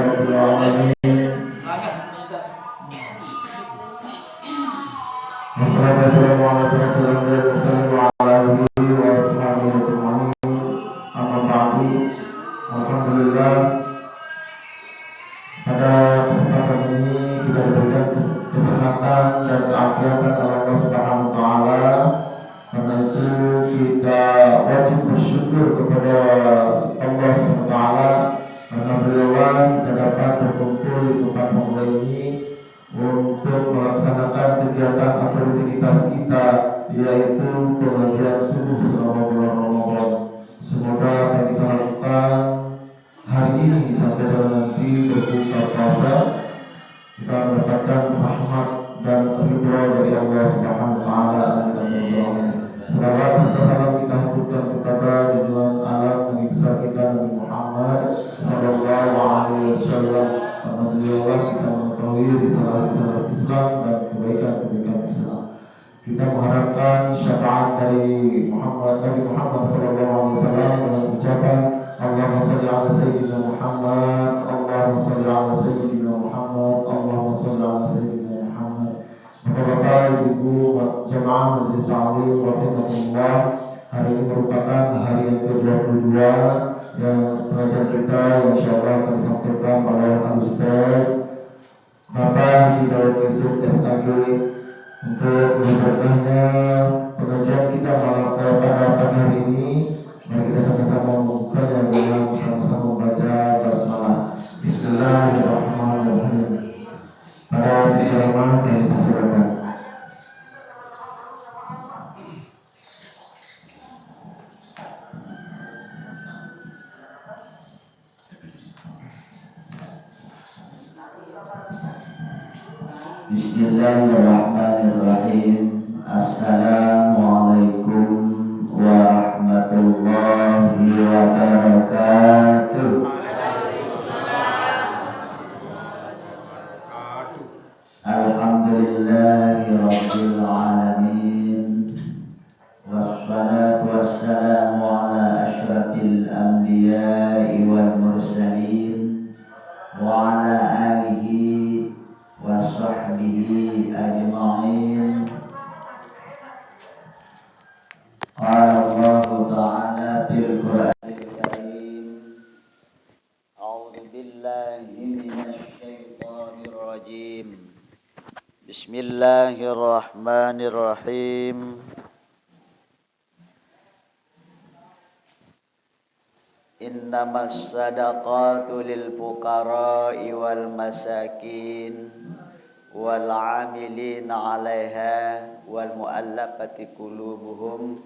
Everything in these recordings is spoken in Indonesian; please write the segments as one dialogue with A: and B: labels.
A: rabbil alamin. Wassalatu wassalamu ala asyrofil anbiya'i wal mursalin wa ala alihi wa ashabihi ajma'in. Amma ba'du. Alhamdulillah, pada kesempatan ini kita diberikan kesehatan dan keafiatan oleh Allah Subhanahu wa taala. Karena itu kita wajib bersyukur kepada Allah Subhanahu wa taala karena beliau kita dapat berkumpul di tempat mulia ini untuk melaksanakan kegiatan atau rutinitas kita, yaitu pengajian subuh selama bulan Ramadan. Semoga apa yang kita lakukan hari ini sampai dengan nanti berbuka puasa, kita mendapatkan rahmat dan ridha dari Allah Subhanahu wa taala. Salawat serta salam kita haturkan kepada junjungan alam Nabi besar kita Nabi Muhammad sallallahu alaihi wasallam. Karena beliau kita mengetahui risalah-risalah Islam dan kebaikan-kebaikan Islam. Kita mengharapkan syafaat dari Nabi Muhammad sallallahu alaihi wasallam dengan ucapan Allahumma shalli ala sayyidina Muhammad, Allahumma shalli ala sayyidina Muhammad, Allahumma shalli ala sayyidina Muhammad. Bapak-bapak, ibu jemaah majelis ta'lim rahimahullah, hari ini merupakan hari yang ke-22 yang pengajian kita insyaallah akan disampaikan oleh Al-Ustaz Bapak Haji Daud Yusuf SAG. Untuk berkahnya pengajian kita pada pagi hari ini, mari kita sama-sama membukanya dengan sama-sama membaca basmalah. Bismillahirrahmanirrahim. Para jemaah yang dipersilakan.
B: Bismillahirrahmanirrahim. Assalamualaikum warahmatullahi wabarakatuh. Alhamdulillahi rabbil alamin. Wassalatu wassalamu ala asyrafil anbiya'i wal mursalin wa ala alihi wa sahbihi ajma'in. Qala Allah ta'ala fil Qur'anil Karim, a'udzu billahi minasy syaithanir rajim. Bismillahirrahmanirrahim. Innamas sadaqatu lil fuqara'i wal masakin wal 'amilina 'alaiha wal mu'allafati qulubuhum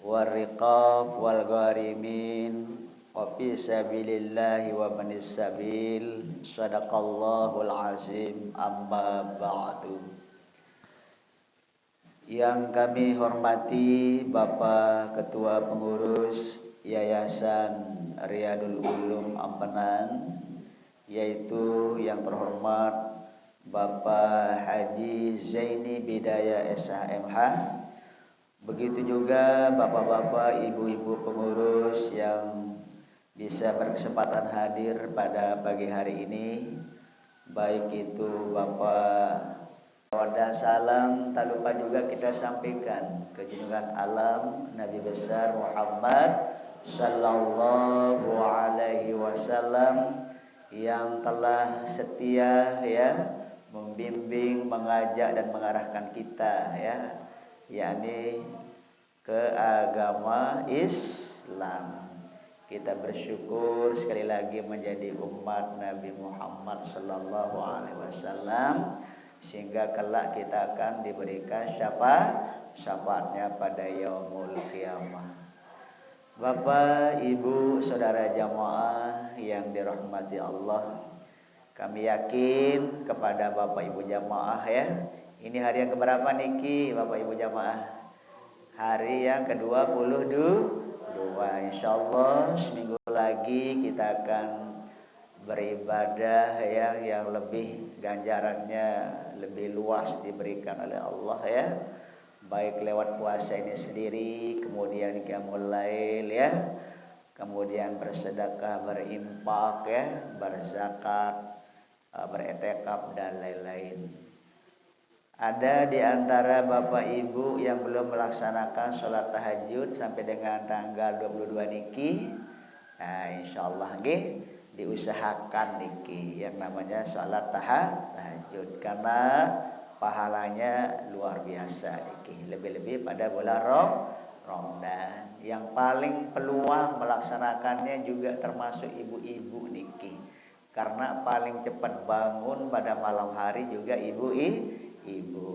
B: war riqab wal gharimin wa fi sabilillahi wa banis sabil. Sadaqallahul azim. Amma ba'du. Yang kami hormati Bapak Ketua Pengurus Yayasan Riyadul Ulum Ampenan, yaitu yang terhormat Bapak Haji Zaini Bidayah SHMH. Begitu juga bapak-bapak, ibu-ibu pengurus yang bisa berkesempatan hadir pada pagi hari ini, baik itu Bapak dan salam tak lupa juga kita sampaikan ke junjungan alam Nabi besar Muhammad sallallahu alaihi wasallam yang telah setia membimbing, mengajak dan mengarahkan kita yakni ke agama Islam. Kita bersyukur sekali lagi menjadi umat Nabi Muhammad sallallahu alaihi wasallam, sehingga kelak kita akan diberikan syafaatnya pada yaumul qiyamah. Bapak, Ibu, saudara jamaah yang dirahmati Allah, kami yakin kepada Bapak Ibu jamaah ini hari yang keberapa niki Bapak Ibu jamaah? Hari yang ke-22. Insyaallah seminggu lagi kita akan beribadah yang lebih ganjarannya lebih luas diberikan oleh Allah baik lewat puasa ini sendiri, kemudian qiyamul lail kemudian bersedekah, berinfak ya, berzakat, beretikaf dan lain-lain. Ada di antara Bapak Ibu yang belum melaksanakan sholat tahajud sampai dengan tanggal 22 niki. Nah, insyaallah nggih diusahakan niki yang namanya sholat tahajud karena pahalanya luar biasa niki. Lebih-lebih pada bulan Ramadan. Yang paling peluang melaksanakannya juga termasuk ibu-ibu niki. Karena paling cepat bangun pada malam hari juga ibu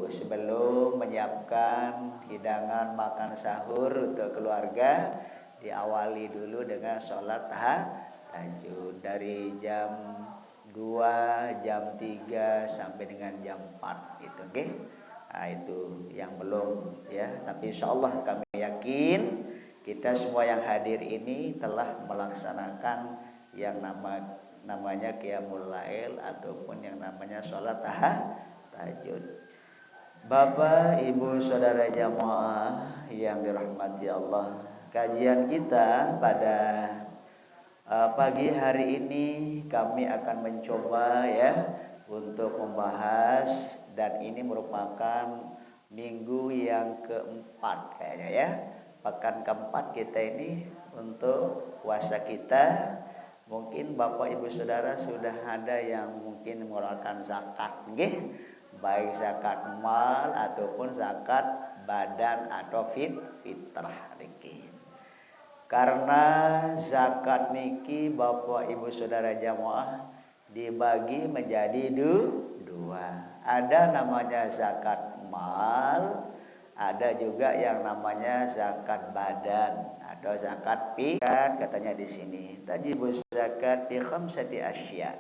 B: sebelum menyiapkan hidangan makan sahur untuk keluarga, diawali dulu dengan sholat tahajud dari jam 2, jam 3 sampai dengan jam 4 gitu, okay? Nah, itu yang belum ya, tapi insyaallah kami yakin kita semua yang hadir ini telah melaksanakan yang namanya qiyamul lail ataupun yang namanya sholat tahajud. Bapak, Ibu, Saudara jamaah yang dirahmati Allah, kajian kita pada pagi hari ini kami akan mencoba ya untuk membahas, dan ini merupakan minggu yang keempat kayaknya ya, pekan keempat kita ini untuk puasa kita. Mungkin Bapak Ibu Saudara sudah ada yang mungkin mengeluarkan zakat nggih, baik zakat mal ataupun zakat badan atau fitrah niki. Karena zakat niki Bapak Ibu Saudara jamaah dibagi menjadi dua. Ada namanya zakat mal, ada juga yang namanya zakat badan atau zakat fitrah. Katanya di sini, tajibuz zakat fi khamsati asya.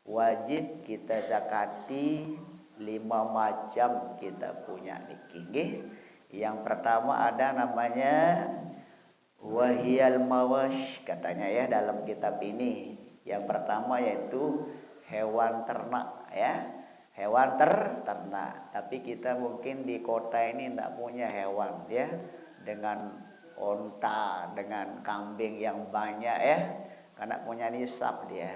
B: Wajib kita zakati 5 macam kita punya niki. Yang pertama ada namanya wahiyal mawash, katanya ya dalam kitab ini. Yang pertama yaitu hewan ternak ya. Hewan ternak. Tapi kita mungkin di kota ini tidak punya hewan ya. Dengan onta, dengan kambing yang banyak ya. Karena punya nisab dia.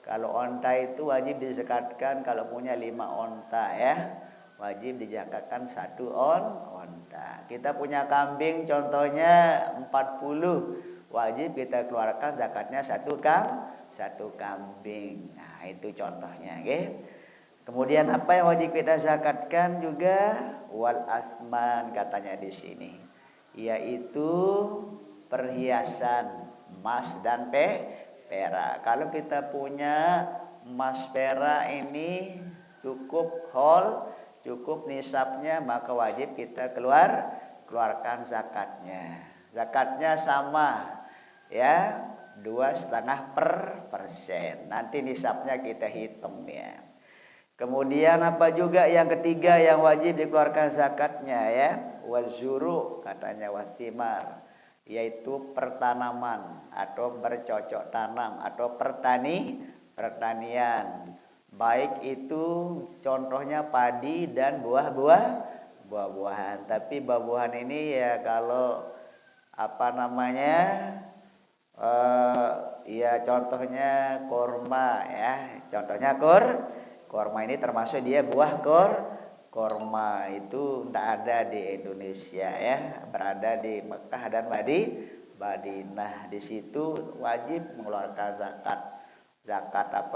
B: Kalau onta itu wajib dizakatkan kalau punya 5 onta ya. Wajib dizakatkan 1 onta. Kita punya kambing contohnya 40. Wajib kita keluarkan zakatnya 1 kambing. Nah, itu contohnya nggih. Kemudian apa yang wajib kita zakatkan juga wal asman katanya di sini, yaitu perhiasan emas dan perak. Kalau kita punya emas perak ini cukup cukup nisabnya, maka wajib kita keluarkan zakatnya. Zakatnya sama ya, 2,5%. Nanti nisabnya kita hitung ya. Kemudian apa juga yang ketiga yang wajib dikeluarkan zakatnya ya, wazuru katanya wasimar, yaitu pertanaman atau bercocok tanam atau pertanian. Baik itu contohnya padi dan buah-buahan. Tapi buah-buahan ini ya kalau apa namanya ya contohnya kurma ya. Contohnya kurma ini termasuk dia buah kurma, itu tidak ada di Indonesia ya, berada di Mekah dan Madinah. Di situ wajib mengeluarkan zakat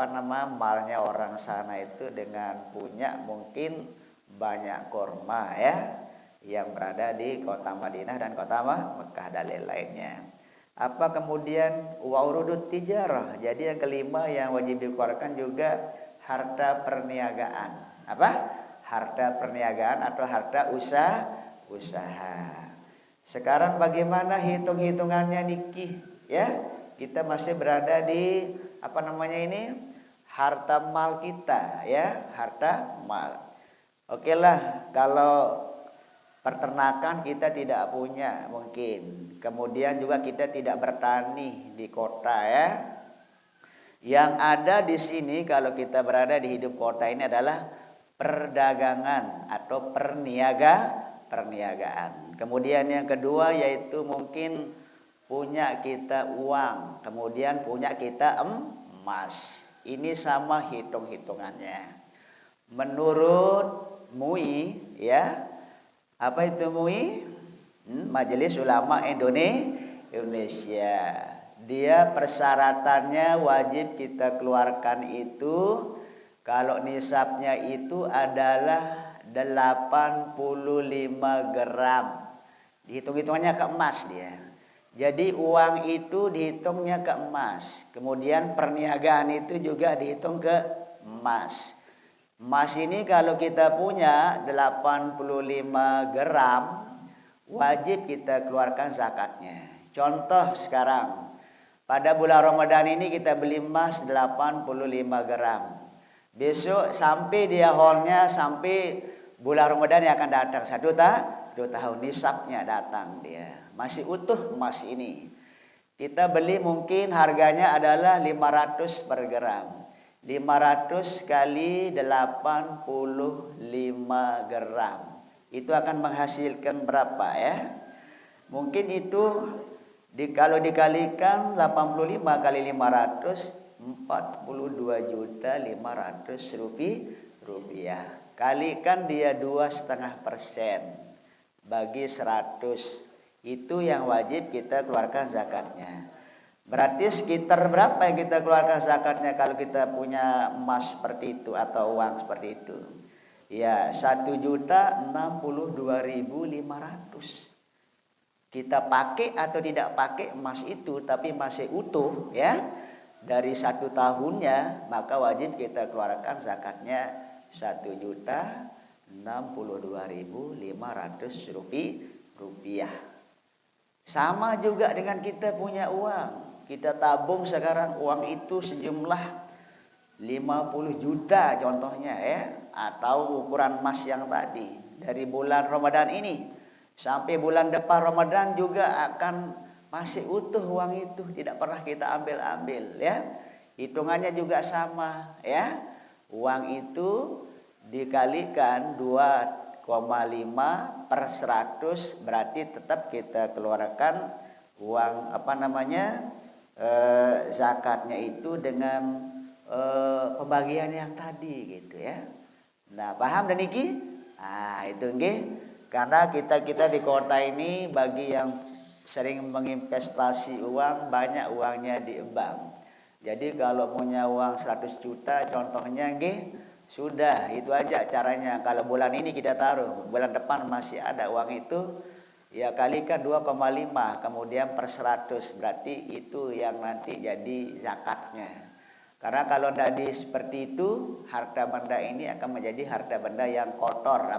B: malnya orang sana itu dengan punya mungkin banyak kurma ya, yang berada di kota Madinah dan kota Mekah dan lain-lainnya. Apa kemudian wa urudut tijarah. Jadi yang kelima yang wajib dikeluarkan juga harta perniagaan. Apa? Harta perniagaan atau harta usaha. Sekarang bagaimana hitung-hitungannya niki? Ya, kita masih berada di apa namanya ini? Harta mal kita ya, harta mal. Oke lah, kalau peternakan kita tidak punya mungkin. Kemudian juga kita tidak bertani di kota ya. Yang ada di sini kalau kita berada di hidup kota ini adalah perdagangan atau perniagaan. Kemudian yang kedua yaitu mungkin punya kita uang, kemudian punya kita emas. Ini sama hitung-hitungannya. Menurut MUI, ya, apa itu MUI? Majelis Ulama Indonesia. Dia persyaratannya wajib kita keluarkan itu kalau nisabnya itu adalah 85 gram. Dihitung-hitungannya ke emas dia. Jadi uang itu dihitungnya ke emas. Kemudian perniagaan itu juga dihitung ke emas. Emas ini kalau kita punya 85 gram, wajib kita keluarkan zakatnya. Contoh sekarang, pada bulan Ramadan ini kita beli emas 85 gram. Besok sampai dia haulnya sampai bulan Ramadan yang akan datang 2 tahun nisabnya datang dia. Masih utuh emas ini. Kita beli mungkin harganya adalah 500 per gram. 500 kali 85 gram. Itu akan menghasilkan berapa ya? Mungkin itu kalau dikalikan 85 kali 500, 42.500.000 rupiah. Kalikan dia 2,5% bagi 100. Itu yang wajib kita keluarkan zakatnya. Berarti sekitar berapa yang kita keluarkan zakatnya kalau kita punya emas seperti itu atau uang seperti itu? Ya, 1.062.500. Kita pakai atau tidak pakai emas itu tapi masih utuh ya. Dari 1 tahunnya maka wajib kita keluarkan zakatnya 1.062.500 rupiah. Sama juga dengan kita punya uang. Kita tabung sekarang uang itu sejumlah 50 juta contohnya ya. Atau ukuran emas yang tadi. Dari bulan Ramadan ini sampai bulan depan Ramadan juga akan masih utuh uang itu. Tidak pernah kita ambil-ambil ya. Hitungannya juga sama ya. Uang itu dikalikan 2,5 per 100 berarti tetap kita keluarkan uang zakatnya itu dengan pembagian yang tadi gitu ya. Nah, paham dan iki? Nah, itu nggih. Karena kita di kota ini bagi yang sering menginvestasi uang, banyak uangnya di bank. Jadi kalau punya uang 100 juta contohnya nggih, sudah itu aja caranya. Kalau bulan ini kita taruh, bulan depan masih ada uang itu, ya kalikan 2,5 kemudian per 100 berarti itu yang nanti jadi zakatnya. Karena kalau tidak seperti itu, harta benda ini akan menjadi harta benda yang kotor.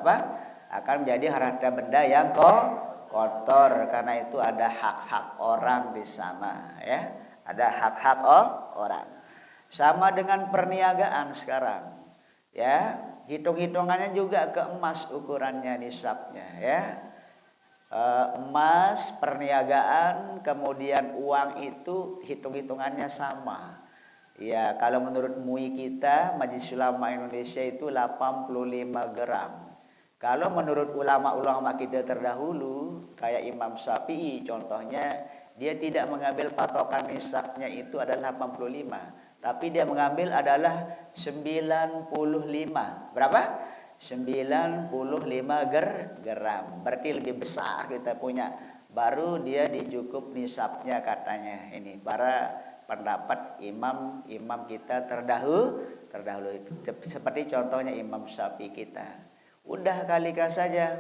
B: Akan menjadi harta benda yang kotor. Karena itu ada hak-hak orang di sana. Ya, ada hak-hak orang. Sama dengan perniagaan sekarang. Ya, hitung-hitungannya juga ke emas ukurannya nisabnya. Ya, emas perniagaan kemudian uang itu hitung-hitungannya sama. Ya, kalau menurut MUI kita, Majelis Ulama Indonesia itu 85 gram. Kalau menurut ulama-ulama kita terdahulu, kayak Imam Syafi'i contohnya, dia tidak mengambil patokan nisabnya itu adalah 85. Tapi dia mengambil adalah 95. Berapa? 95 gram. Berarti lebih besar kita punya. Baru dia dicukup nisabnya katanya. Ini para pendapat imam kita terdahulu itu seperti contohnya Imam Syafi'i kita. Udah kalikan saja.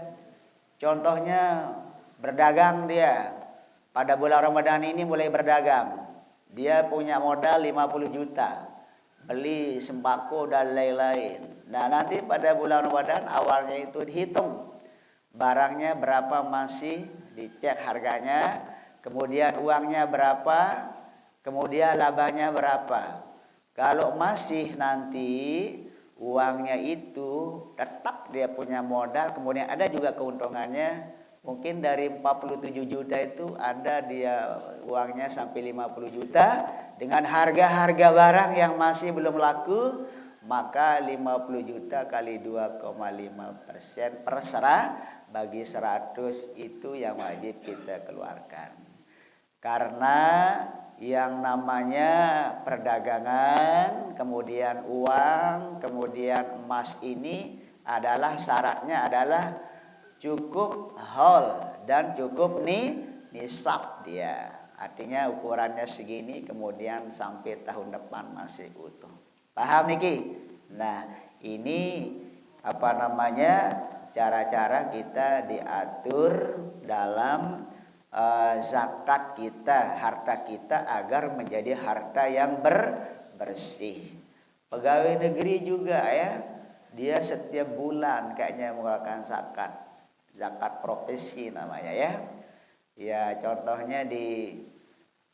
B: Contohnya berdagang dia. Pada bulan Ramadan ini mulai berdagang. Dia punya modal 50 juta. Beli sembako dan lain-lain. Nah, nanti pada bulan Ramadan awalnya itu dihitung. Barangnya berapa masih dicek harganya, kemudian uangnya berapa, kemudian labanya berapa. Kalau masih nanti uangnya itu tetap dia punya modal, kemudian ada juga keuntungannya. Mungkin dari 47 juta itu ada dia uangnya sampai 50 juta. Dengan harga-harga barang yang masih belum laku, maka 50 juta kali 2,5% per bagi 100 itu yang wajib kita keluarkan. Karena yang namanya perdagangan, kemudian uang, kemudian emas ini adalah syaratnya adalah cukup haul dan cukup nisab dia. Artinya ukurannya segini kemudian sampai tahun depan masih utuh. Paham niki? Nah, ini apa namanya? Cara-cara kita diatur dalam zakat kita, harta kita agar menjadi harta yang bersih. Pegawai negeri juga ya, dia setiap bulan kayaknya mengeluarkan zakat profesi namanya ya. Ya contohnya di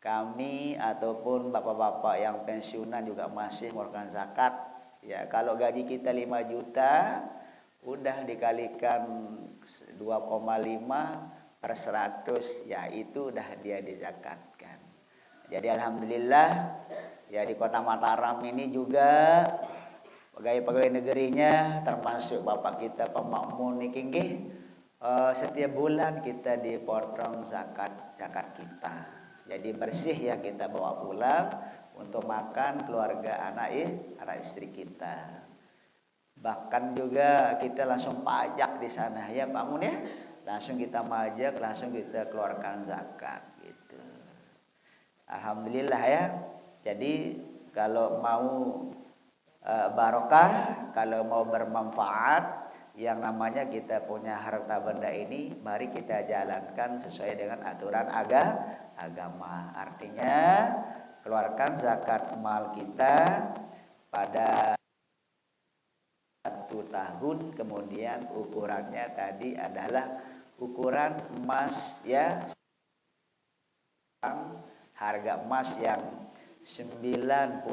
B: kami ataupun bapak-bapak yang pensiunan juga masih mengeluarkan zakat. Ya kalau gaji kita 5 juta, udah dikalikan 2,5 per 100, ya itu udah dia dizakatkan. Jadi alhamdulillah ya di Kota Mataram ini juga pegawai-pegawai negerinya termasuk bapak kita pemakmur niki nggih, setiap bulan kita dipotong zakat kita. Jadi bersih yang kita bawa pulang untuk makan keluarga anak istri kita. Bahkan juga kita langsung pajak di sana ya Pak Mun ya. Langsung kita pajak, langsung kita keluarkan zakat gitu. Alhamdulillah ya. Jadi kalau mau barokah, kalau mau bermanfaat, yang namanya kita punya harta benda ini, mari kita jalankan sesuai dengan aturan agama. Artinya keluarkan zakat mal kita pada 1 tahun, kemudian ukurannya tadi adalah ukuran emas ya, harga emas yang 95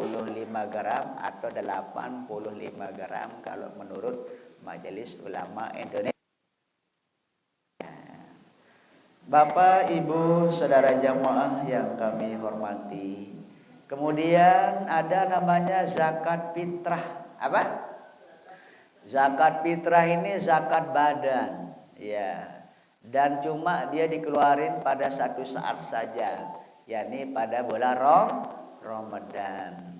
B: gram atau 85 gram kalau menurut Majelis Ulama Indonesia. Bapak, Ibu, saudara jamaah yang kami hormati. Kemudian ada namanya zakat fitrah. Apa? Zakat fitrah ini zakat badan, ya. Dan cuma dia dikeluarin pada satu saat saja, yakni pada bulan Ramadan.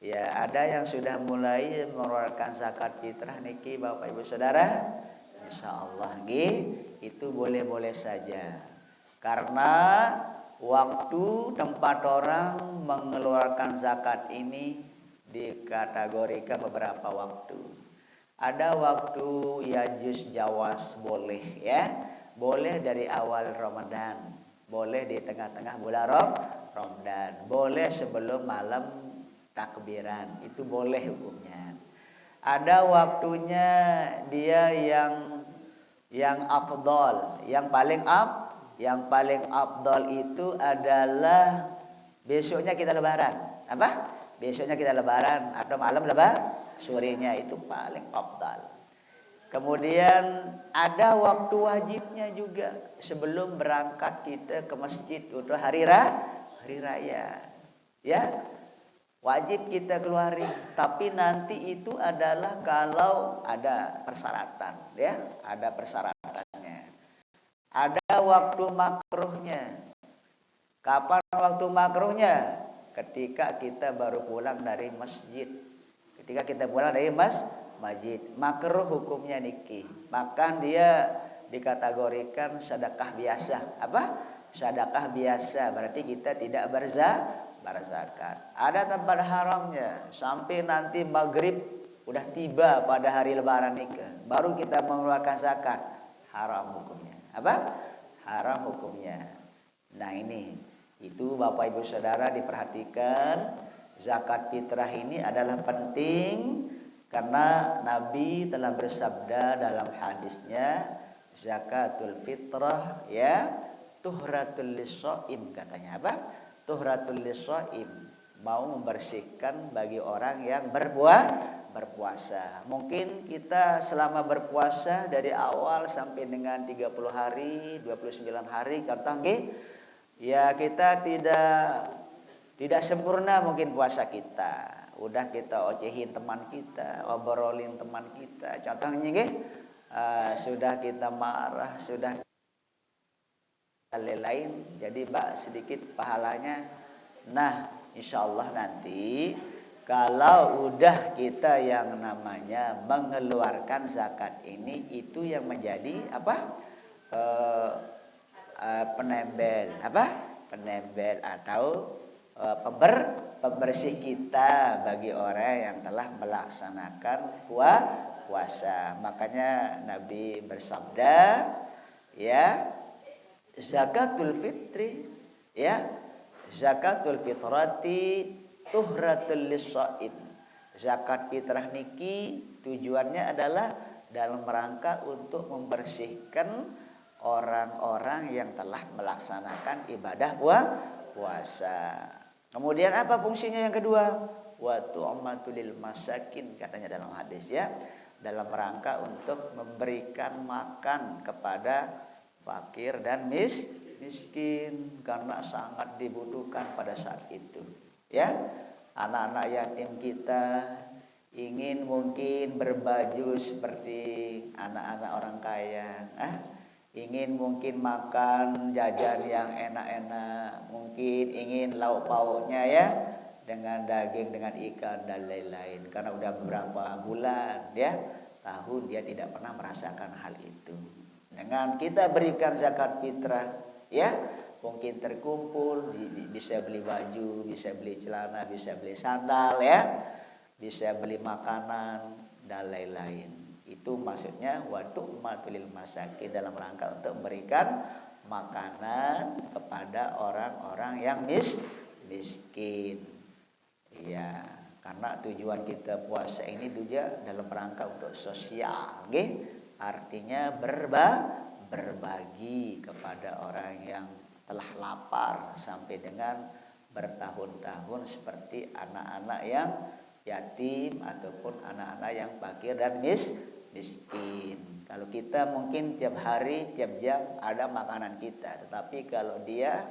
B: Ya, ada yang sudah mulai mengeluarkan zakat fitrah niki Bapak Ibu Saudara. Insyaallah nggih, itu boleh-boleh saja. Karena waktu tempat orang mengeluarkan zakat ini dikategorikan beberapa waktu. Ada waktu Yajuz Jawas boleh ya. Boleh dari awal Ramadan, boleh di tengah-tengah bulan Ramadan, boleh sebelum malam takbiran, itu boleh hukumnya. Ada waktunya dia yang afdal, yang paling afdal itu adalah besoknya kita lebaran. Apa? Besoknya kita lebaran atau malam lebaran, sorenya itu paling afdal. Kemudian ada waktu wajibnya juga sebelum berangkat kita ke masjid untuk hari raya. Ya. Wajib kita keluarin, tapi nanti itu adalah kalau ada persyaratan, ya, ada persyaratannya. Ada waktu makruhnya. Kapan waktu makruhnya? Ketika kita baru pulang dari masjid. Ketika kita pulang dari masjid, makruh hukumnya niki. Makan dia dikategorikan sedekah biasa. Apa? Sedekah biasa, berarti kita tidak berzakat. Ada tempat haramnya sampai nanti maghrib udah tiba pada hari lebaran nikah, baru kita mengeluarkan zakat. Haram hukumnya. Apa? Haram hukumnya. Nah ini, itu Bapak Ibu Saudara diperhatikan, zakat fitrah ini adalah penting karena Nabi telah bersabda dalam hadisnya, zakatul fitrah ya tuhratul lis-shaim, katanya apa? Tuhratul lis-shaim, mau membersihkan bagi orang yang berpuasa. Mungkin kita selama berpuasa dari awal sampai dengan 30 hari, 29 hari kata nggih, ya kita tidak sempurna mungkin puasa kita. Udah kita ocehin teman kita, obrolin teman kita. Contohnya nggih, sudah kita marah, sudah lain. Jadi sedikit pahalanya. Nah, insya Allah nanti kalau udah kita yang namanya mengeluarkan zakat ini, itu yang menjadi penembel penembel atau pembersih kita bagi orang yang telah melaksanakan puasa. Makanya Nabi bersabda, ya, zakatul fitri, ya, zakatul fitrati tuhratul lis-shaim. Zakat fitrah niki tujuannya adalah dalam rangka untuk membersihkan orang-orang yang telah melaksanakan ibadah puasa. Kemudian apa fungsinya yang kedua? Wa tu'matul lil masakin, katanya dalam hadis, ya, dalam rangka untuk memberikan makan kepada fakir dan miskin karena sangat dibutuhkan pada saat itu, ya. Anak-anak yatim kita ingin mungkin berbaju seperti anak-anak orang kaya, ingin mungkin makan jajan yang enak-enak, mungkin ingin lauk pauknya, ya, dengan daging, dengan ikan dan lain-lain. Karena udah beberapa bulan, ya, tahun dia tidak pernah merasakan hal itu. Dengan kita berikan zakat fitrah, ya, mungkin terkumpul, bisa beli baju, bisa beli celana, bisa beli sandal, ya, bisa beli makanan dan lain-lain. Itu maksudnya waktu matulil masakin, dalam rangka untuk memberikan makanan kepada orang-orang yang miskin. Ya, karena tujuan kita puasa ini juga dalam rangka untuk sosial, nggih. Artinya berbagi kepada orang yang telah lapar sampai dengan bertahun-tahun, seperti anak-anak yang yatim ataupun anak-anak yang fakir dan miskin. Kalau kita mungkin tiap hari, tiap jam ada makanan kita, tetapi kalau dia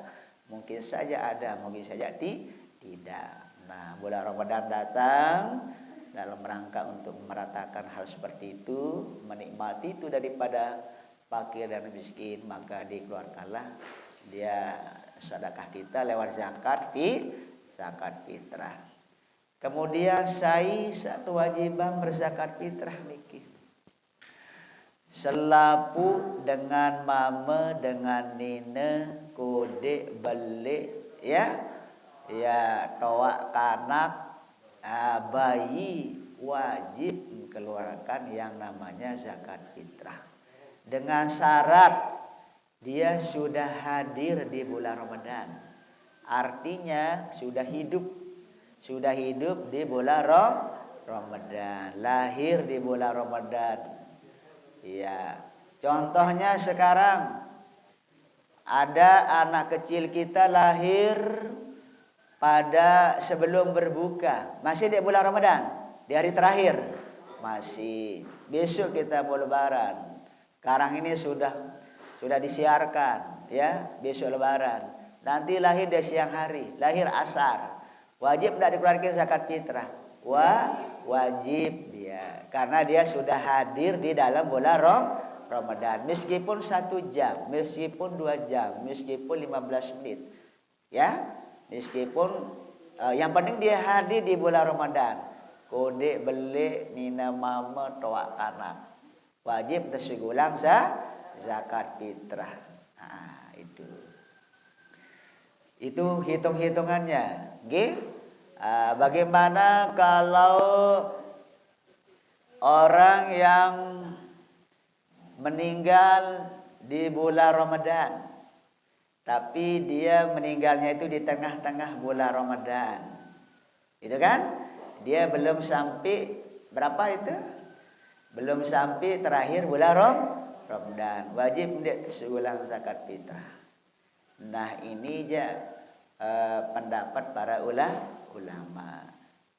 B: mungkin saja ada, mungkin saja tidak. Nah, bulan Ramadan datang dalam rangka untuk meratakan hal seperti itu, menikmati itu daripada fakir dan miskin, maka dikeluarkanlah dia sedekah kita lewat zakat fitrah. Kemudian satu wajiban berzakat fitrah niki. Selapu dengan mama dengan nina kode balik, ya, toak kanak bayi wajib mengeluarkan yang namanya zakat fitrah dengan syarat dia sudah hadir di bulan Ramadan. Artinya sudah hidup di bulan Ramadan, lahir di bulan Ramadan. Ya, contohnya sekarang ada anak kecil kita lahir pada sebelum berbuka, masih di bulan Ramadan, di hari terakhir masih. Besok kita mau lebaran. Sekarang ini sudah disiarkan, ya, besok lebaran. Nanti lahir di siang hari, lahir asar. Wajib tidak dikeluarkan zakat fitrah? Wajib dia, karena dia sudah hadir di dalam bulan Ramadan. Meskipun 1 jam, meskipun 2 jam, meskipun 15 menit, ya, meskipun yang penting dia hadir di bulan Ramadan. Kode beli nina mama toak kanak, wajib tersigulang zakat fitrah. Nah, itu hitung-hitungannya, nggih. Bagaimana kalau orang yang meninggal di bulan Ramadan, tapi dia meninggalnya itu di tengah-tengah bulan Ramadan, itu kan? Dia belum sampai berapa itu? Belum sampai terakhir bulan Ramadan, wajib dia tersigulang zakat fitrah. Nah, ini pendapat para ulama,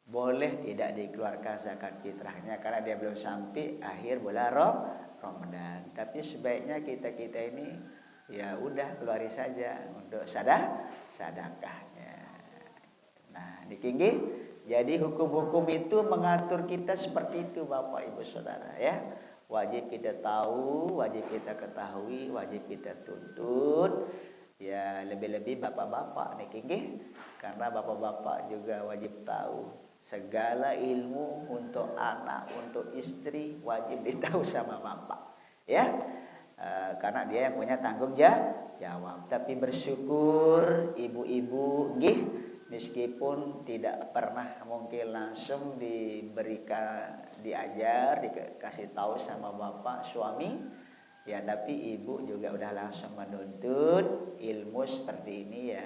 B: boleh tidak dikeluarkan zakat fitrahnya karena dia belum sampai akhir bulan Ramadan. Tapi sebaiknya kita ini ya udah keluari saja untuk sedekahnya. Nah, ditinggi. Jadi hukum-hukum itu mengatur kita seperti itu, Bapak Ibu Saudara, ya. Wajib kita tahu, wajib kita ketahui, wajib kita tuntut. Ya lebih-lebih bapak-bapak nih nggih. Karena bapak-bapak juga wajib tahu segala ilmu untuk anak, untuk istri wajib ditahu sama bapak. Ya. Karena dia yang punya tanggung jawab. Tapi bersyukur ibu-ibu nggih meskipun tidak pernah mungkin langsung diajar, dikasih tahu sama bapak suami, ya tapi ibu juga udah langsung menuntut ilmu seperti ini ya.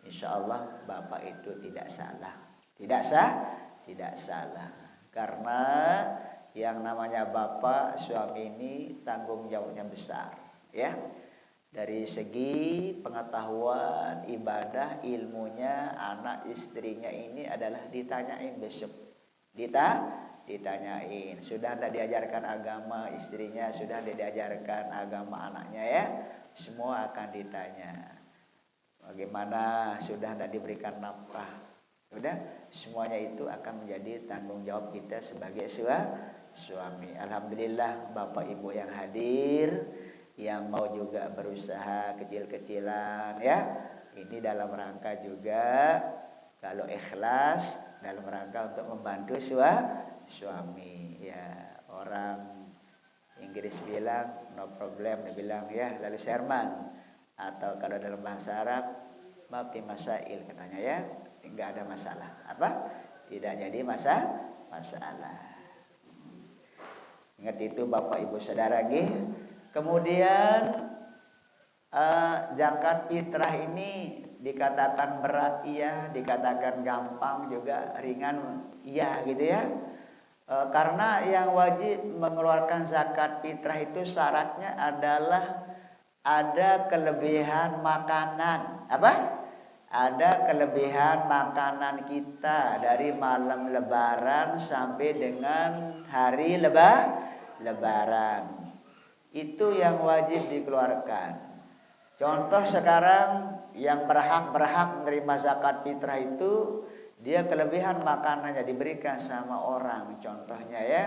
B: Insya Allah bapak itu tidak salah. Tidak salah. Karena yang namanya bapak suami ini tanggung jawabnya besar, ya. Dari segi pengetahuan, ibadah, ilmunya, anak istrinya ini adalah ditanyain besok. Ditanyain, sudah tidak diajarkan agama istrinya, sudah tidak diajarkan agama anaknya ya. Semua akan ditanya. Bagaimana sudah tidak diberikan nafkah? Sudah, semuanya itu akan menjadi tanggung jawab kita sebagai suami. Alhamdulillah Bapak Ibu yang hadir, yang mau juga berusaha kecil-kecilan ya. Ini dalam rangka juga kalau ikhlas dalam rangka untuk membantu suami ya. Orang Inggris bilang no problem, dia bilang ya, lalu Sherman, atau kalau dalam bahasa Arab mafi masail katanya ya, enggak ada masalah. Apa? Tidak jadi masalah. Ingat itu Bapak Ibu Saudara nggih. Kemudian zakat fitrah ini dikatakan berat iya, dikatakan gampang juga, ringan iya gitu ya. Karena yang wajib mengeluarkan zakat fitrah itu syaratnya adalah ada kelebihan makanan. Apa? Ada kelebihan makanan kita dari malam lebaran sampai dengan hari lebaran. Itu yang wajib dikeluarkan. Contoh sekarang yang berhak menerima zakat fitrah itu dia kelebihan makanannya diberikan sama orang. Contohnya ya,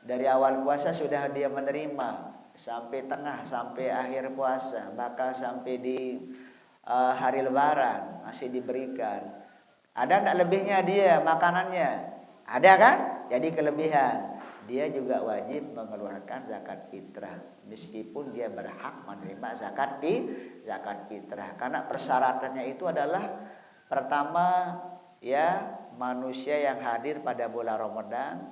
B: dari awal puasa sudah dia menerima sampai tengah, sampai akhir puasa, bahkan sampai di hari lebaran masih diberikan. Ada enggak lebihnya dia makanannya? Ada kan? Jadi kelebihan. Dia juga wajib mengeluarkan zakat fitrah meskipun dia berhak menerima zakat fitrah. Karena persyaratannya itu adalah pertama ya, manusia yang hadir pada bulan Ramadan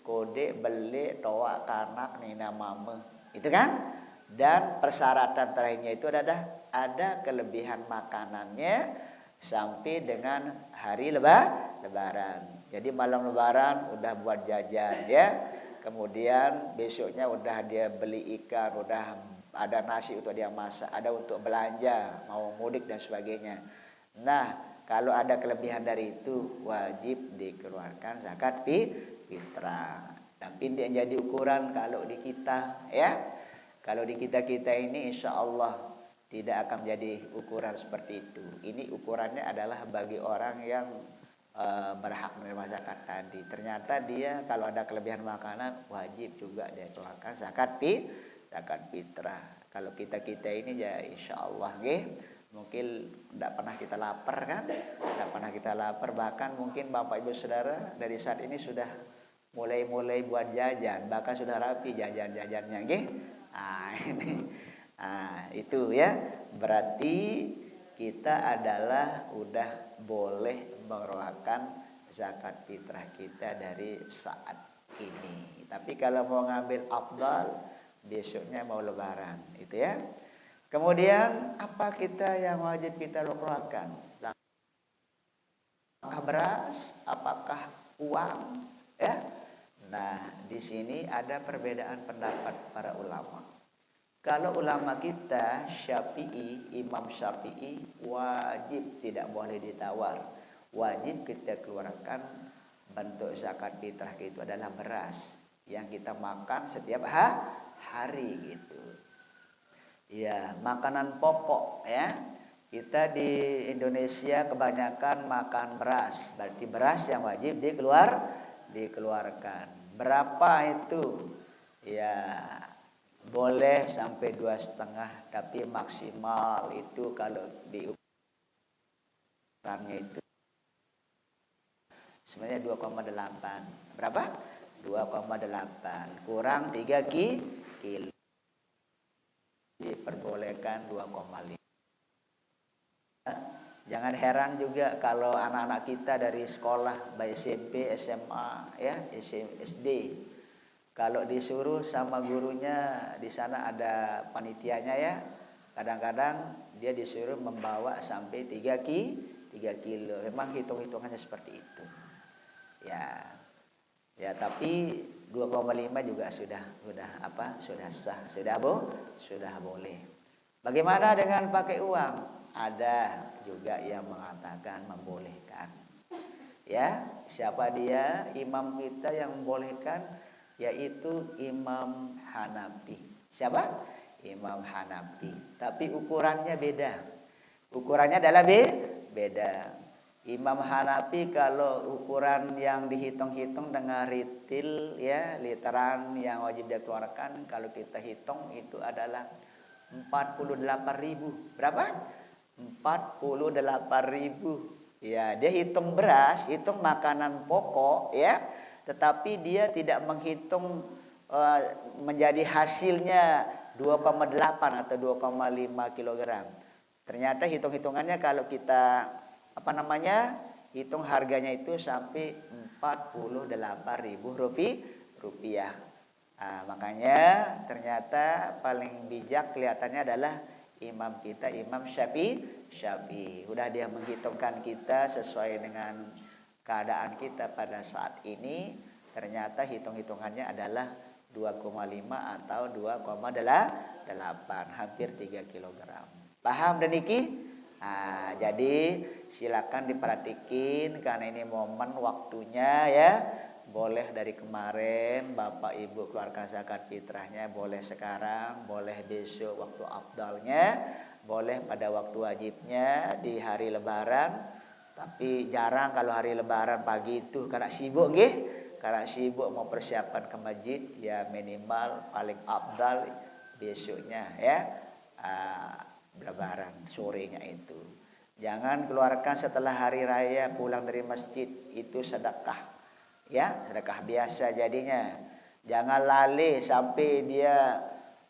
B: kode beli toa kanak nina mame. Itu kan? Dan persyaratan terakhirnya itu adalah ada kelebihan makanannya sampai dengan hari lebaran. Jadi malam lebaran udah buat jajan ya. Kemudian besoknya udah dia beli ikan, udah ada nasi untuk dia masak, ada untuk belanja, mau mudik dan sebagainya. Nah, kalau ada kelebihan dari itu wajib dikeluarkan zakat fitrah. Tapi dia jadi ukuran kalau di kita ya. Kalau di kita-kita ini insya Allah tidak akan menjadi ukuran seperti itu. Ini ukurannya adalah bagi orang yang berhak menerima zakat tadi. Ternyata dia kalau ada kelebihan makanan wajib juga dia keluarkan zakat fitrah. Kalau kita ini ya insya Allah mungkin tidak pernah kita lapar kan, tidak pernah kita lapar, bahkan mungkin Bapak Ibu Saudara dari saat ini sudah mulai buat jajan, bahkan sudah rapi jajan-jajannya itu ya, berarti kita adalah udah boleh mengeluarkan zakat fitrah kita dari saat ini. Tapi kalau mau ngambil afdal besoknya mau lebaran, itu ya. Kemudian apa kita yang wajib kita keluarkan? Apakah beras? Apakah uang? Ya. Nah, di sini ada perbedaan pendapat para ulama. Kalau ulama kita Syafi'i, Imam Syafi'i wajib, tidak boleh ditawar. Wajib kita keluarkan bentuk zakat fitrah itu adalah beras yang kita makan setiap hari gitu. Ya, makanan pokok ya. Kita di Indonesia kebanyakan makan beras. Berarti beras yang wajib dikeluarkan. Berapa itu? Ya, boleh sampai 2,5, tapi maksimal itu kalau di ukurannya itu sebenarnya 2,8. Berapa? 2,8 kurang 3 kilo. Diperbolehkan 2,5. Jangan heran juga kalau anak-anak kita dari sekolah baik SMP, SMA, ya, SD, kalau disuruh sama gurunya di sana ada panitianya ya, kadang-kadang dia disuruh membawa sampai 3 kilo. Memang hitung-hitungannya seperti itu. Ya. Ya, tapi 2,5 juga sudah sah, sudah boleh. Bagaimana dengan pakai uang? Ada juga yang mengatakan membolehkan. Ya, siapa dia? Imam kita yang membolehkan yaitu Imam Hanafi. Siapa? Imam Hanafi. Tapi ukurannya beda. Ukurannya adalah beda. Imam Hanafi kalau ukuran yang dihitung-hitung dengan ritil ya, literan yang wajib dikeluarkan kalau kita hitung itu adalah 48.000. Berapa? 48.000. Ya, dia hitung beras, hitung makanan pokok ya, tetapi dia tidak menghitung menjadi hasilnya 2,8 atau 2,5 kilogram. Ternyata hitung-hitungannya kalau kita hitung harganya itu sampai 48.000 rupiah. Makanya ternyata paling bijak kelihatannya adalah imam kita, Imam Syafi'i. Udah dia menghitungkan kita sesuai dengan keadaan kita pada saat ini. Ternyata hitung-hitungannya adalah 2,5 atau 2,8, hampir 3 kilogram. Paham dan iki? Jadi silakan diperhatikan karena ini momen waktunya ya. Boleh dari kemarin Bapak Ibu keluarkan zakat fitrahnya, boleh sekarang, boleh besok waktu afdalnya, boleh pada waktu wajibnya di hari lebaran. Tapi jarang kalau hari lebaran pagi itu karena sibuk nggih. Karena sibuk mau persiapan ke masjid ya, minimal paling afdal besoknya ya. Lebaran sorenya itu. Jangan keluarkan setelah hari raya pulang dari masjid, itu sedekah. Ya, sedekah biasa jadinya. Jangan lalai sampai dia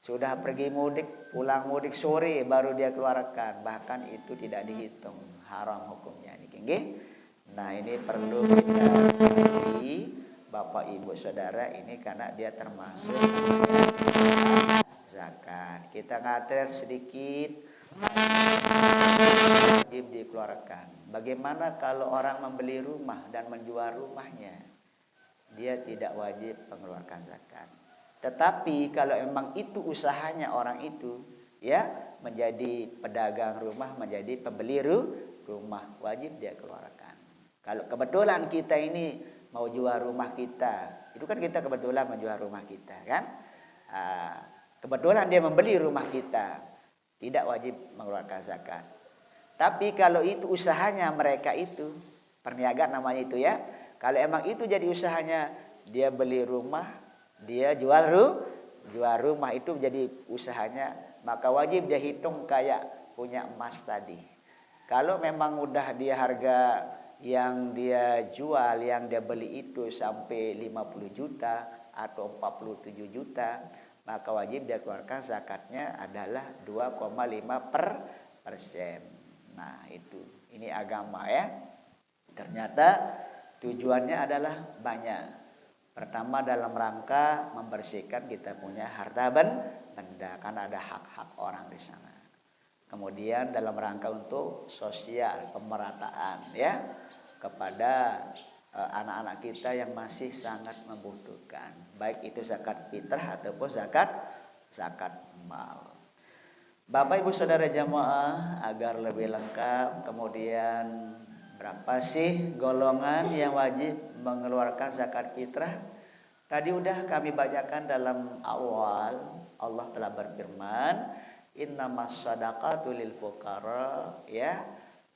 B: sudah pergi mudik, pulang mudik sore baru dia keluarkan. Bahkan itu tidak dihitung, haram hukumnya nggih. Nah, ini perlu kita ketahui Bapak Ibu Saudara ini karena dia termasuk zakat. Kita ngatur sedikit wajib dikeluarkan. Bagaimana kalau orang membeli rumah dan menjual rumahnya? Dia tidak wajib mengeluarkan zakat. Tetapi kalau memang itu usahanya orang itu, ya, menjadi pedagang rumah, menjadi pembeli rumah, wajib dia keluarkan. Kalau kebetulan kita ini mau jual rumah kita, itu kan kita kebetulan menjual rumah kita, kan? Kebetulan dia membeli rumah kita, tidak wajib mengeluarkan zakat. Tapi kalau itu usahanya mereka itu, perniagaan namanya itu ya. Kalau emang itu jadi usahanya, dia beli rumah, dia jual rumah itu jadi usahanya, maka wajib dia hitung kayak punya emas tadi. Kalau memang udah dia harga yang dia jual, yang dia beli itu sampai 50 juta atau 47 juta, maka wajib dia keluarkan zakatnya adalah 2,5%. Nah, itu. Ini agama ya. Ternyata tujuannya adalah banyak. Pertama dalam rangka membersihkan kita punya harta benda, karena ada hak-hak orang di sana. Kemudian dalam rangka untuk sosial, pemerataan ya kepada anak-anak kita yang masih sangat membutuhkan, baik itu zakat fitrah ataupun zakat mal. Bapak Ibu Saudara jamaah, agar lebih lengkap, kemudian berapa sih golongan yang wajib mengeluarkan zakat fitrah? Tadi udah kami bacakan dalam awal, Allah telah berfirman, innamas shadaqatu lil fuqara, ya,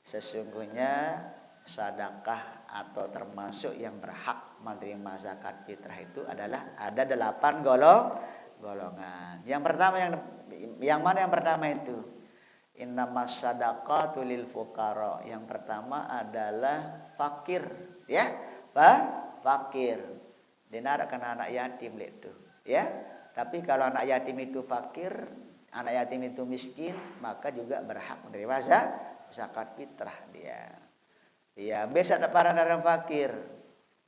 B: sesungguhnya sedekah atau termasuk yang berhak menerima zakat fitrah itu adalah ada 8 golongan. Yang pertama yang mana yang pertama itu? Innamas shadaqatu lil fuqara. Yang pertama adalah fakir, ya. Fakir. Dinar akan anak yatim itu, ya. Tapi kalau anak yatim itu fakir, anak yatim itu miskin, maka juga berhak menerima zakat fitrah dia. Ya, biasa para orang fakir,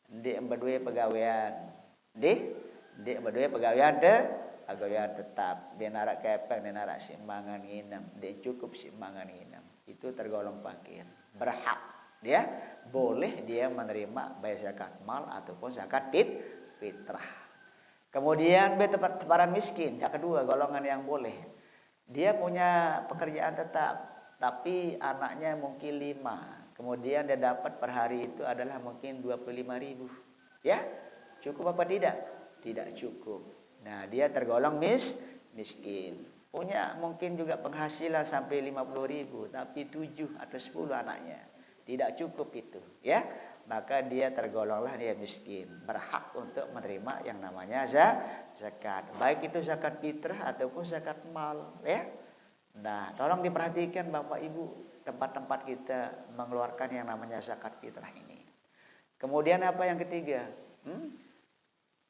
B: di berdua pegawaian, di berdua pegawaian pegawaian tetap, dia narak kepeng, dia narak simbangan nginam, dia cukup simbangan nginam, itu tergolong fakir, berhak dia boleh dia menerima baik zakat mal ataupun zakat fitrah. Kemudian para miskin, yang kedua golongan yang boleh, dia punya pekerjaan tetap, tapi anaknya mungkin 5. Kemudian dia dapat per hari itu adalah mungkin 25.000. Ya, cukup apa tidak? Tidak cukup. Nah, dia tergolong miskin. Punya mungkin juga penghasilan sampai 50.000, tapi 7 atau 10 anaknya. Tidak cukup itu, ya. Maka dia tergolonglah dia miskin, berhak untuk menerima yang namanya zakat. Baik itu zakat fitrah ataupun zakat mal, ya. Nah, tolong diperhatikan Bapak Ibu, tempat-tempat kita mengeluarkan yang namanya zakat fitrah ini. Kemudian apa yang ketiga?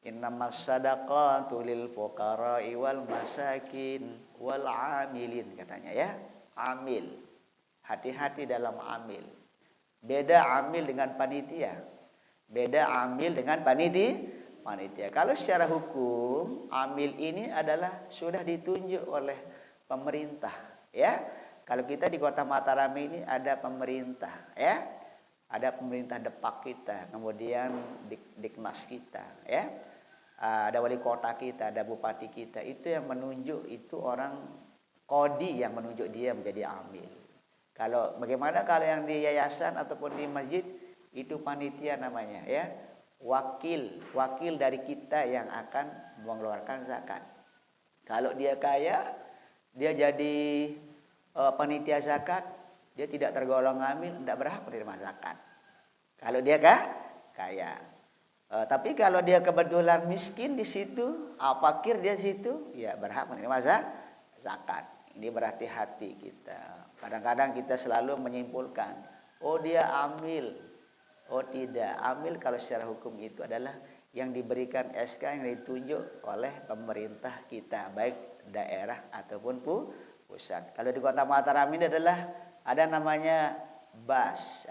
B: Innamas shadaqatu lil fuqara'i wal masakin wal 'amilin, katanya, ya. Amil. Hati-hati dalam amil. Beda amil dengan panitia. Beda amil dengan panitia. Kalau secara hukum, amil ini adalah sudah ditunjuk oleh pemerintah, ya. Kalau kita di Kota Mataram ini ada pemerintah, ya. Ada pemerintah Depak kita, kemudian Diknas kita, ya. Ada wali kota kita, ada bupati kita. Itu yang menunjuk, itu orang kodi yang menunjuk dia menjadi amil. Kalau bagaimana kalau yang di yayasan ataupun di masjid itu panitia namanya, ya. Wakil dari kita yang akan mengeluarkan zakat. Kalau dia kaya, dia jadi panitia zakat, dia tidak tergolong amil, tidak berhak menerima zakat. Kalau dia kaya. Tapi kalau dia kebetulan miskin di situ, fakir dia di situ, ya berhak menerima zakat. Ini berhati-hati kita. Kadang-kadang kita selalu menyimpulkan, oh dia amil, oh tidak. Amil kalau secara hukum itu adalah yang diberikan SK yang ditunjuk oleh pemerintah kita, baik daerah ataupun pusat. Kalau di Kota Mataram ini adalah ada namanya BAS,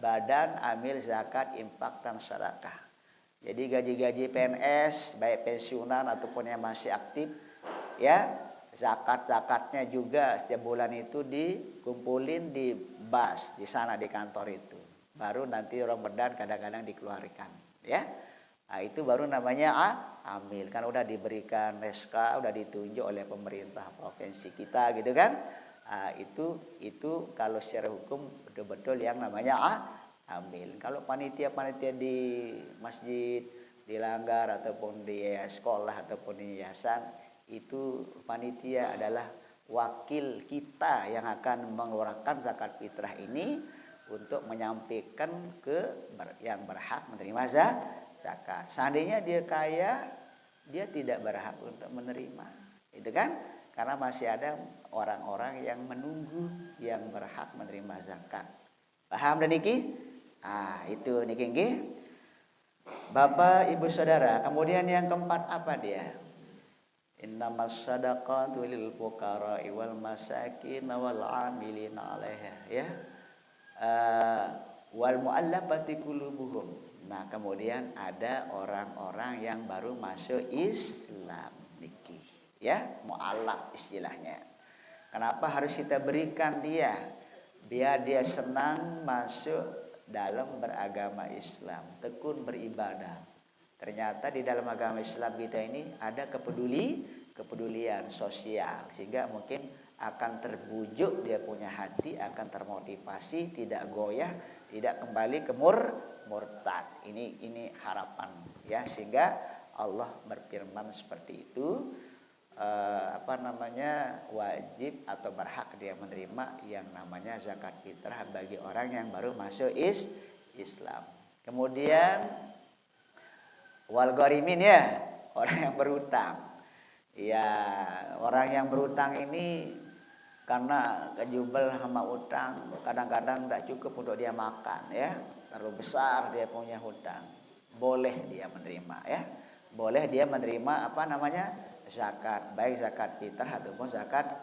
B: Badan Amil Zakat Infak dan Sedekah. Jadi gaji-gaji PNS, baik pensiunan ataupun yang masih aktif, ya, zakat-zakatnya juga setiap bulan itu dikumpulin di BAS, di sana di kantor itu. Baru nanti Ramadan kadang-kadang dikeluarkan, ya. Nah, itu baru namanya amil, kan udah diberikan SK, udah ditunjuk oleh pemerintah provinsi kita, gitu kan. Nah, itu kalau secara hukum betul-betul yang namanya amil. Kalau panitia-panitia di masjid, di langgar ataupun di sekolah ataupun di yayasan, itu panitia adalah wakil kita yang akan mengeluarkan zakat fitrah ini untuk menyampaikan ke yang berhak menerima zakat. Seandainya dia kaya, dia tidak berhak untuk menerima, itu kan? Karena masih ada orang-orang yang menunggu yang berhak menerima zakat. Paham dan niki? Itu niki nggih. Bapak, Ibu, Saudara, kemudian yang keempat apa dia? Innamas shadaqatu lil fuqara'i wal masakin wal 'amilina 'alaiha, ya. Wal mu'allafati qulubuhum. Nah, kemudian ada orang-orang yang baru masuk Islam niki, ya, mu'allaf istilahnya. Kenapa harus kita berikan dia? Biar dia senang masuk dalam beragama Islam, tekun beribadah. Ternyata di dalam agama Islam kita ini ada kepedulian sosial, sehingga mungkin akan terbujuk dia punya hati, akan termotivasi, tidak goyah, tidak kembali ke murtad. Ini harapan, ya, sehingga Allah berfirman seperti itu. Wajib atau berhak dia menerima yang namanya zakat fitrah bagi orang yang baru masuk Islam. Kemudian wal gharimin, ya, orang yang berutang. Ya, orang yang berutang ini karena kejubel sama utang, kadang-kadang tidak cukup untuk dia makan ya. Terlalu besar dia punya hutang. Boleh dia menerima ya. Boleh dia menerima apa namanya? Zakat, baik zakat fitrah ataupun zakat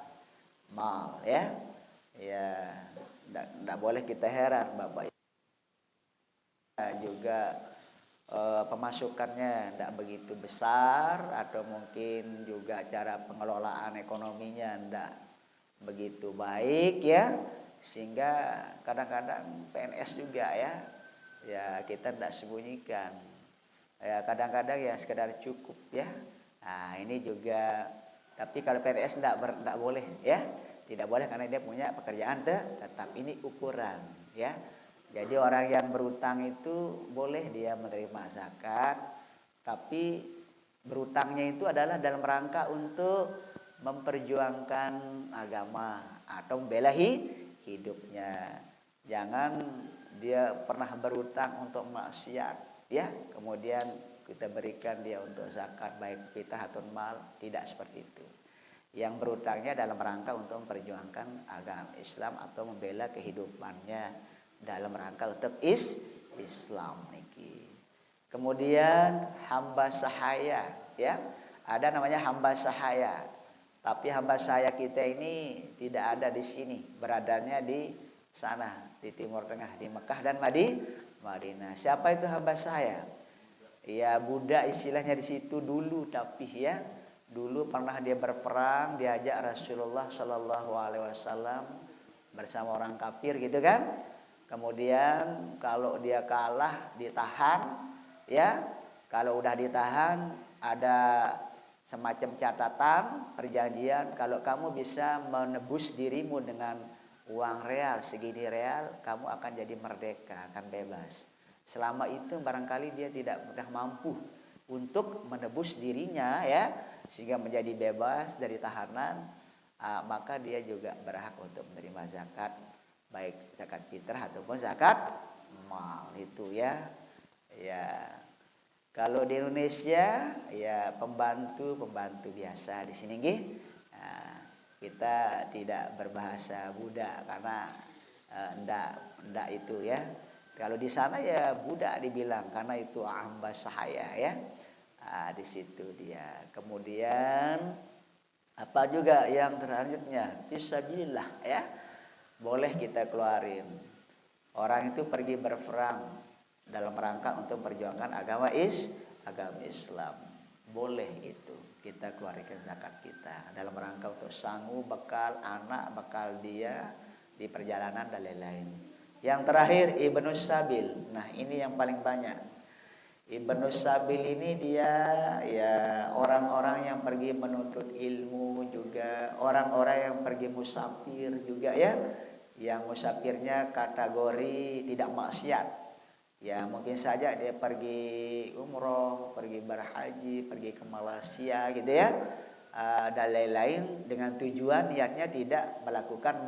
B: mal ya. Ya, tidak boleh kita heran Bapak juga pemasukannya tidak begitu besar atau mungkin juga cara pengelolaan ekonominya tidak begitu baik ya, sehingga kadang-kadang PNS juga ya kita tidak sembunyikan ya, kadang-kadang ya sekedar cukup ya. Nah ini juga, tapi kalau PNS tidak boleh ya, tidak boleh karena dia punya pekerjaan tetap, ini ukuran ya. Jadi orang yang berutang itu boleh dia menerima zakat, tapi berutangnya itu adalah dalam rangka untuk memperjuangkan agama atau membela hidupnya. Jangan dia pernah berutang untuk maksiat ya, kemudian kita berikan dia untuk zakat baik fitrah atau mal, tidak seperti itu. Yang berutangnya dalam rangka untuk memperjuangkan agama Islam atau membela kehidupannya dalam rangka untuk Islam niki. Kemudian hamba sahaya ya. Ada namanya hamba sahaya. Tapi hamba sahaya kita ini tidak ada di sini, beradanya di sana, di Timur Tengah, di Mekah dan Madinah. Siapa itu hamba sahaya? Ya budak istilahnya di situ dulu, tapi ya dulu pernah dia berperang, diajak Rasulullah Shallallahu Alaihi Wasallam bersama orang kafir gitu kan. Kemudian kalau dia kalah ditahan ya. Kalau udah ditahan ada semacam catatan perjanjian, kalau kamu bisa menebus dirimu dengan uang real segini real, kamu akan jadi merdeka, akan bebas. Selama itu barangkali dia tidak mudah mampu untuk menebus dirinya ya, sehingga menjadi bebas dari tahanan, maka dia juga berhak untuk menerima zakat, baik zakat fitrah ataupun zakat mal itu ya. Ya. Kalau di Indonesia ya pembantu biasa di sini nggih. Nah, kita tidak berbahasa budak karena ndak itu ya. Kalau di sana ya budak dibilang karena itu hamba sahaya ya. Nah, di situ dia. Kemudian apa juga yang selanjutnya? Fisabilillah ya. Boleh kita keluarin. Orang itu pergi berperang dalam rangka untuk perjuangkan agama Islam. Boleh itu kita keluarkan zakat kita dalam rangka untuk sanggup bekal anak, bekal dia di perjalanan dan lain-lain. Yang terakhir Ibnu Sabil. Nah, ini yang paling banyak. Ibnu Sabil ini dia ya orang-orang yang pergi menuntut ilmu juga, orang-orang yang pergi musafir juga ya. Yang musafirnya kategori tidak maksiat. Ya mungkin saja dia pergi umroh, pergi berhaji, pergi ke Malaysia gitu ya. Dan lain-lain dengan tujuan niatnya tidak melakukan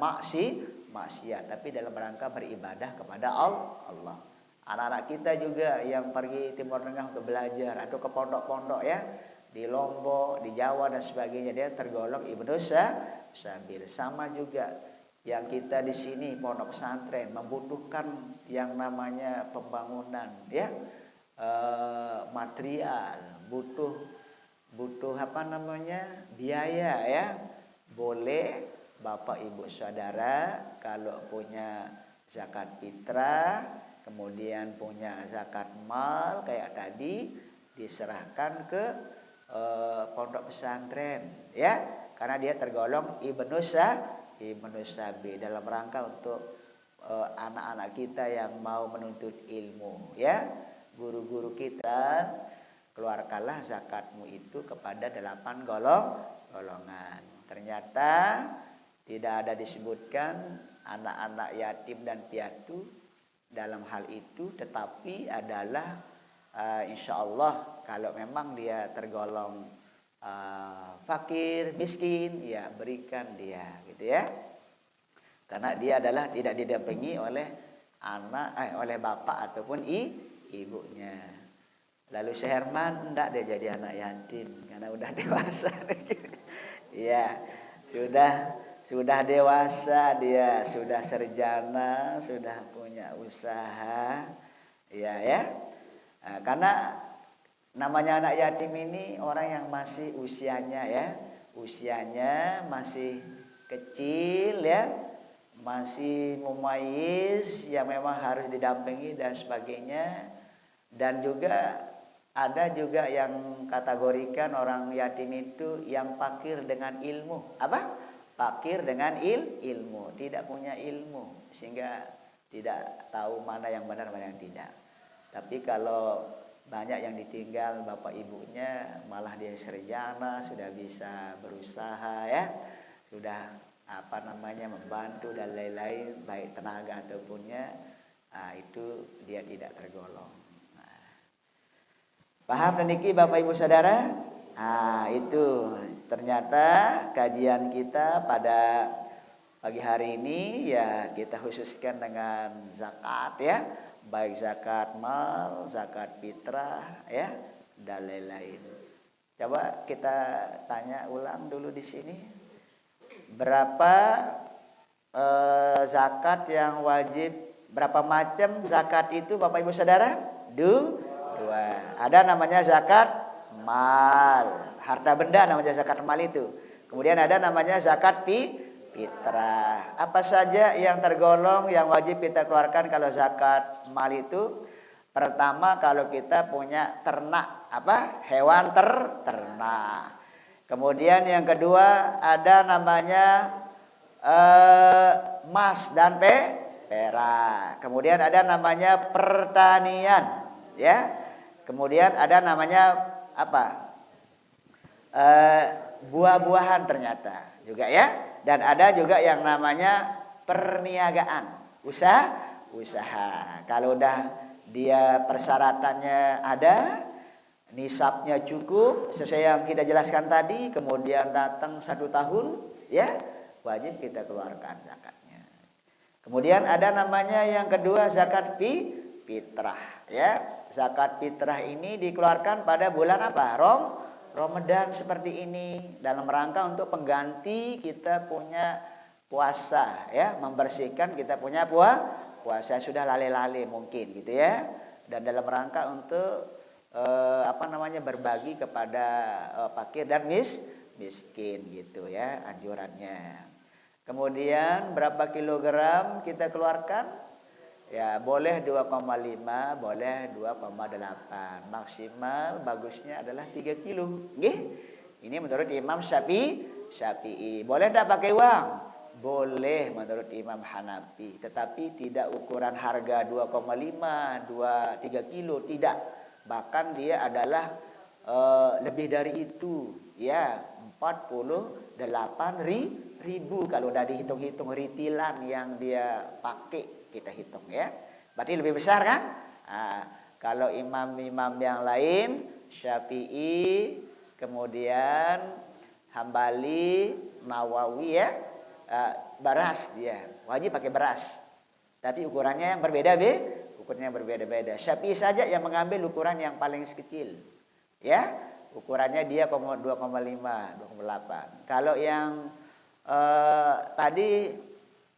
B: maksiat, tapi dalam rangka beribadah kepada Allah. Anak-anak kita juga yang pergi Timur Tengah untuk belajar atau ke pondok-pondok ya, di Lombok, di Jawa dan sebagainya, dia tergolong Ibnu Sabil. Sama juga yang kita di sini pondok pesantren membutuhkan yang namanya pembangunan ya, material, butuh apa namanya biaya ya. Boleh Bapak Ibu Saudara kalau punya zakat fitrah, kemudian punya zakat mal kayak tadi, diserahkan ke pondok pesantren ya, karena dia tergolong Ibnu Sabil dalam rangka untuk anak-anak kita yang mau menuntut ilmu ya. Guru-guru kita, keluarkanlah zakatmu itu kepada 8 golongan. Ternyata tidak ada disebutkan anak-anak yatim dan piatu dalam hal itu, tetapi adalah insya Allah kalau memang dia tergolong fakir, miskin, ya berikan dia gitu ya. Karena dia adalah tidak didampingi oleh oleh bapak ataupun ibunya. Lalu Syekh Herman enggak, dia jadi anak yatim karena udah dewasa. Iya, sudah dewasa dia, sudah sarjana, sudah punya usaha. Iya ya. Nah, karena namanya anak yatim ini orang yang masih usianya ya, usianya masih kecil ya, masih mumayyiz yang memang harus didampingi dan sebagainya. Dan juga ada juga yang kategorikan orang yatim itu yang fakir dengan ilmu. Apa? Fakir dengan ilmu, tidak punya ilmu sehingga tidak tahu mana yang benar mana yang tidak. Tapi kalau banyak yang ditinggal bapak ibunya, malah dia sarjana, sudah bisa berusaha ya, sudah membantu dan lain-lain, baik tenaga ataupun itu dia tidak tergolong. Paham dan niki Bapak Ibu Saudara? Itu ternyata kajian kita pada pagi hari ini ya kita khususkan dengan zakat ya, baik zakat mal, zakat fitrah ya, dan lain-lain. Coba kita tanya ulang dulu di sini. Berapa zakat yang wajib, berapa macam zakat itu Bapak Ibu Saudara? Dua. Ada namanya zakat mal, harta benda namanya zakat mal itu. Kemudian ada namanya zakat fitrah. Apa saja yang tergolong yang wajib kita keluarkan kalau zakat mal itu? Pertama, kalau kita punya ternak, hewan ternak. Kemudian yang kedua ada namanya emas dan perak. Kemudian ada namanya pertanian, ya. Kemudian ada namanya buah-buahan ternyata juga ya. Dan ada juga yang namanya perniagaan, usaha. Kalau udah dia persyaratannya ada, nisabnya cukup sesuai yang kita jelaskan tadi, kemudian datang 1 tahun, ya wajib kita keluarkan zakatnya. Kemudian ada namanya yang kedua zakat fitrah, ya. Zakat fitrah ini dikeluarkan pada bulan apa? Ramadan seperti ini, dalam rangka untuk pengganti kita punya puasa ya, membersihkan kita punya puasa sudah lale-lale mungkin gitu ya. Dan dalam rangka untuk berbagi kepada fakir dan miskin gitu ya anjurannya. Kemudian berapa kilogram kita keluarkan? Ya, boleh 2,5, boleh 2,8. Maksimal bagusnya adalah 3 kilo. Nggih. Ini menurut Imam Syafi'i. Boleh tidak pakai uang? Boleh menurut Imam Hanafi. Tetapi tidak ukuran harga 2,5, 3 kilo. Tidak. Bahkan dia adalah lebih dari itu. Ya, 48.000 kalau udah dihitung-hitung ritilan yang dia pakai. Kita hitung ya, berarti lebih besar kan? Kalau imam-imam yang lain, Syafi'i, kemudian Hambali, Nawawi ya, beras dia wajib pakai beras. Tapi ukurannya yang berbeda-beda. Syafi'i saja yang mengambil ukuran yang paling kecil, ya, ukurannya dia 2,5, 2,8. Kalau yang tadi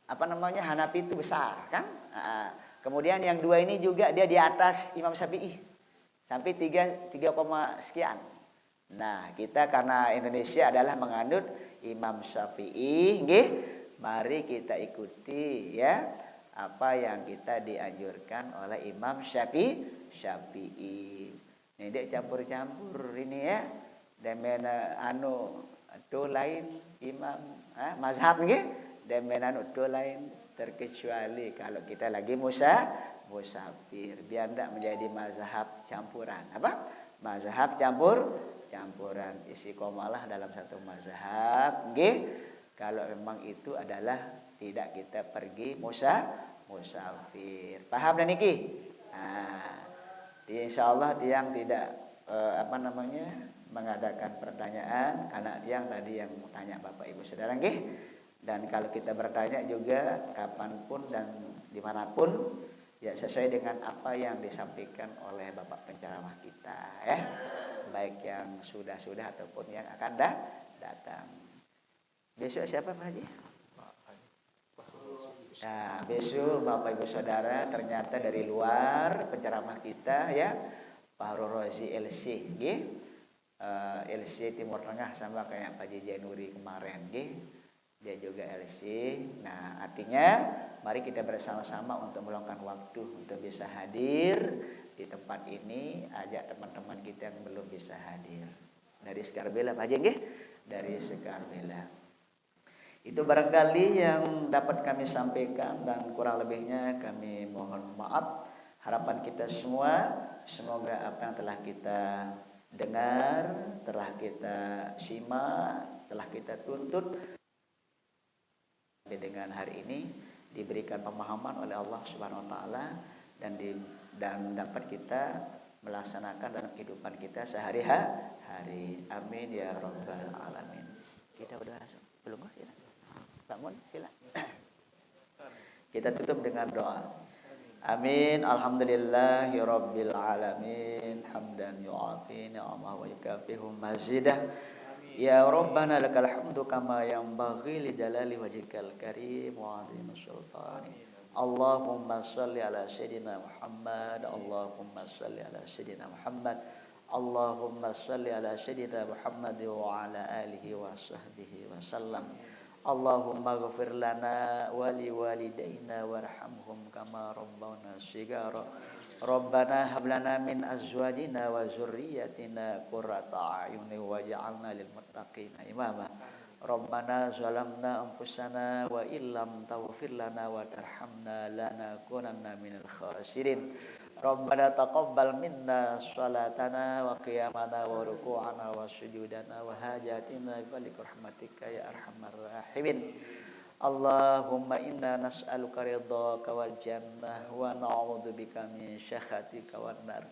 B: Hanafi itu besar kan? Kemudian yang dua ini juga dia di atas Imam Syafi'i sampai 3 sekian. Nah, kita karena Indonesia adalah menganut Imam Syafi'i, nggih, mari kita ikuti ya apa yang kita dianjurkan oleh Imam Syafi'i. Ini dia campur-campur ini ya. Demen itu lain imam mazhab nggih. Dan menanut lain terkecuali kalau kita lagi musafir, biar tidak menjadi mazhab campuran. Mazhab campuran, istiqomalah dalam satu mazhab, nggih. Kalau memang itu adalah tidak kita pergi musafir. Paham dan niki? Insyaallah tiang tidak mengadakan pertanyaan karena tiang tadi yang tanya Bapak Ibu Saudara, nggih. Dan kalau kita bertanya juga kapanpun dan dimanapun ya sesuai dengan apa yang disampaikan oleh Bapak penceramah kita ya, baik yang sudah ataupun yang akan datang. Besok siapa Pak Haji? Nah, besok Bapak Ibu Saudara ternyata dari luar penceramah kita ya, Pak Rozi LC, nggih. LC Timur Tengah sama kayak Pak Jainuri kemarin, nggih. Dia juga LC. Nah, artinya mari kita bersama-sama untuk meluangkan waktu untuk bisa hadir di tempat ini, ajak teman-teman kita yang belum bisa hadir. Dari Sekarbela Pak Haji, nggih. Dari Sekarbela. Itu barangkali yang dapat kami sampaikan dan kurang lebihnya kami mohon maaf. Harapan kita semua semoga apa yang telah kita dengar, telah kita simak, telah kita tuntut dengan hari ini diberikan pemahaman oleh Allah Subhanahu wa taala dan dapat kita melaksanakan dalam kehidupan kita sehari-hari. Amin ya rabbal alamin. Kita udah belum ya? Bangun sila. Kita tutup dengan doa. Amin. Alhamdulillahi rabbil alamin. Hamdan yu'afi ni'amahu wa yukafihu mazidah. Ya Rabbana lakal hamdu kama yanbaghi li jalali wajhikal karim wa 'azimi sultani. Allahumma shalli ala sayyidina Muhammad. Allahumma shalli ala sayyidina Muhammad. Allahumma shalli ala sayyidina Muhammad wa ala alihi wa sahbihi wa sallam. Allahumma ghafir lana wa li walidayna warhamhum kama rabbana shighara. Rabbana hab lana min azwajina wa dzurriyyatina qurrata a'yunin waj'alna lil muttaqina imama. Rabbana zalamna anfusana wa illam taghfir lana wa tarhamna lanakunanna minal khasirin. Rabbana taqabbal minna shalatana wa qiyamana wa ruku'ana wa sujudana wa hajatina bi rahmatika ya arhamar rahimin. Allahumma inna nas'aluka ridhaka wal jannah wa na'udzubika min sakhatika wan nar.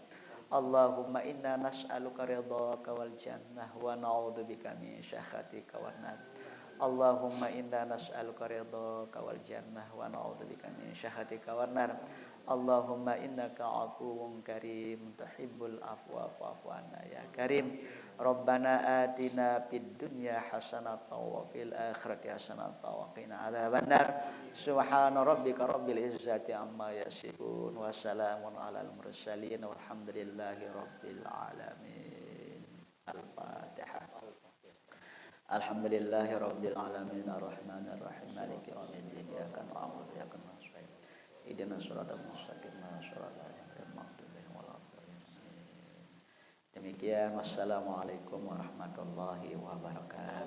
B: Allahumma inna nas'aluka ridhaka wal jannah wa na'udzubika min sakhatika wan nar. Allahumma inna nas'aluka ridhaka wal jannah wa na'udzubika min sakhatika wan nar. Allahumma innaka afuwun karim tuhibbul afwa fa'fu anna ya karim. Rabbana atina fid dunya hasanatan wa fil akhirati hasanatan wa qina adzabannar. Subhana rabbika rabbil izzati amma yasifun wa salamun alal mursalin walhamdulillahi rabbil alamin. Al-Fatihah. Alhamdulillahi rabbil alamin arrahmanir rahim maliki yaumiddin iyyaka na'budu wa iyyaka nasta'in. Ihdinas siratal mustaqim siratal ladzina an'amta 'alaihim. Demikian, wassalamualaikum warahmatullahi wabarakatuh.